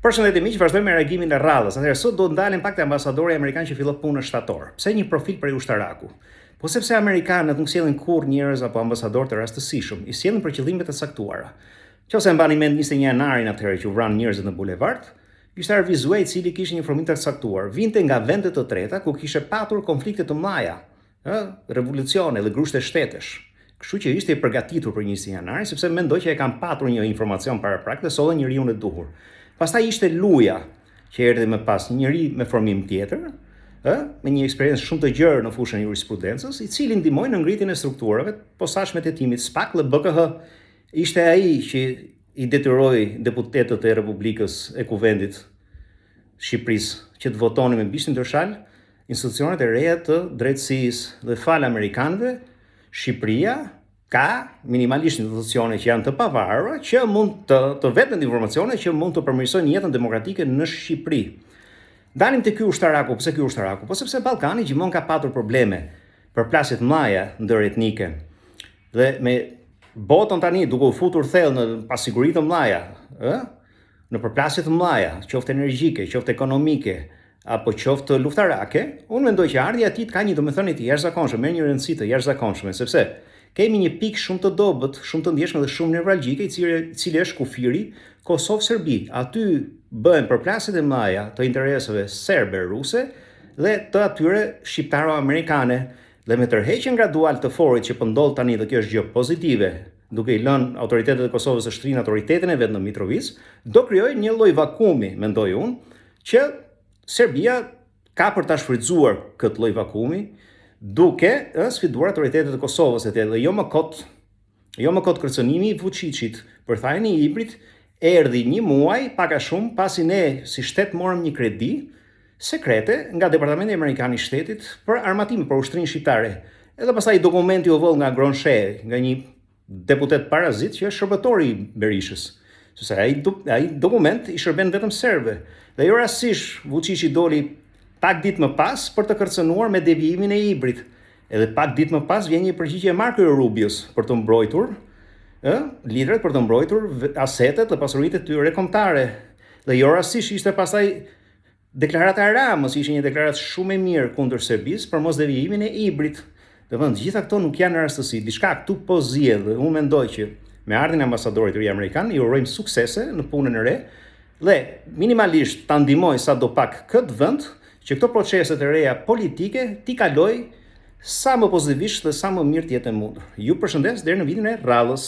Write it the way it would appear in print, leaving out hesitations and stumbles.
Përshëndetje miq, vazhdojmë me reagimin e radhës. Atëherë sot do ndalen pak te ambasadori amerikan që fillon punën shtator. Pse një profil prej ushtaraku? Po sepse amerikanët nuk sjellin kurrë njerëz apo ambasador të rastësishëm, i sjellin për qëllime të caktuara. Nëse mbani mend 21 janarin atëherë që u vran njerëzit në bulevard, ishte Arvizue i cili kishte një formim të caktuar, vinte nga vende të treta ku kishte patur konflikte të mëdha, revolucione dhe grushte shtetesh. Kështu që ishte i përgatitur për 21 janarin sepse mendoi që e kanë patur një informacion paraprak dhe solli njeriu e duhur. Pastaj ishte Luja, që erdhi më pas, njëri me formim tjetër, me një eksperiencë shumë të gjerë në fushën e jurisprudencës, i cili ndihmoi në ngritjen e strukturave posaçme të timit SPAK dhe BKH. Ishte ai që i detyroi deputetët e Republikës e Kuvendit Shqipërisë që të votonin me bishtin ndërshal institucionet e reja të drejtësisë dhe fal amerikanëve, Shqipëria ka minimalisht institucione që janë të pavarura, që mund të vetën informacione që mund të përmirësojnë jetën demokratike në Shqipëri. Dalim te ky ushtaraku, pse ky ushtaraku? Po sepse Ballkani gjithmonë ka patur probleme për plasje të mëdha ndëretnike. Dhe me botën tani duke u futur thellë në pasiguri të mëdha, në përplasje të mëdha, qoftë energjike, qoftë ekonomike, apo qoftë luftarake, unë mendoj që ardhja e tij ka një domethënie të jashtëzakonshme, merr një rëndësi të jashtëzakonshme, sepse kemi një pikë shumë të dobët, shumë të ndjeshme dhe shumë nevralgjike, i cili është kufiri Kosovë-Serbi. Aty bëhen përplasjet e mëdha të interesave serbe-ruse dhe të atyre shqiptaro-amerikane. Dhe me tërheqjen gradual të forit që po ndodh tani dhe kjo është gjë pozitive, duke i lënë autoritetet e Kosovës të shtrinë autoritetin e vet në Mitrovic, do krijojë një lloj vakumi, mendoj unë, që Serbia ka për ta shfrytzuar këtë lloj vakumi, duke sfiduar autoritetet e Kosovës dhe jo më kot kërcënimi i Vučićit për thajën e Ibrit erdhi një muaj pak a shumë pasi ne si shtet morëm një kredi sekrete nga Departamenti Amerikan i Shtetit për armatime për ushtrinë shqiptare. Edhe pastaj dokumenti u vëll nga Gronshe, nga një deputet parazit që është shërbëtori i Berishës. Sepse ai dokument i shërben vetëm serbëve. Dhe jo rastësisht Vučići doli pak ditë më pas për të kërcënuar me devijimin e Ibrit. Edhe pak ditë më pas vjen një përgjigje e Marco Rubios për të mbrojtur liderët, për të mbrojtur asetet dhe pasuritë e tyre kombëtare. Dhe jo rastësisht ishte pastaj deklarata e Ramës, ishte një deklaratë shumë e mirë kundër Serbisë për mos devijimin e Ibrit. Domethënë, gjitha këto nuk janë rastësi, diçka këtu po zgjedh. Unë mendoj që me ardhin e ambasadorit të ri amerikan i urojmë suksese në punën e re dhe minimalisht ta ndihmoj sadopak këtë vend që këto proceset e reja politike t'i kaloj sa më pozitivisht dhe sa më mirë t'jetë e mundur. Ju përshëndes deri në videon e radhës.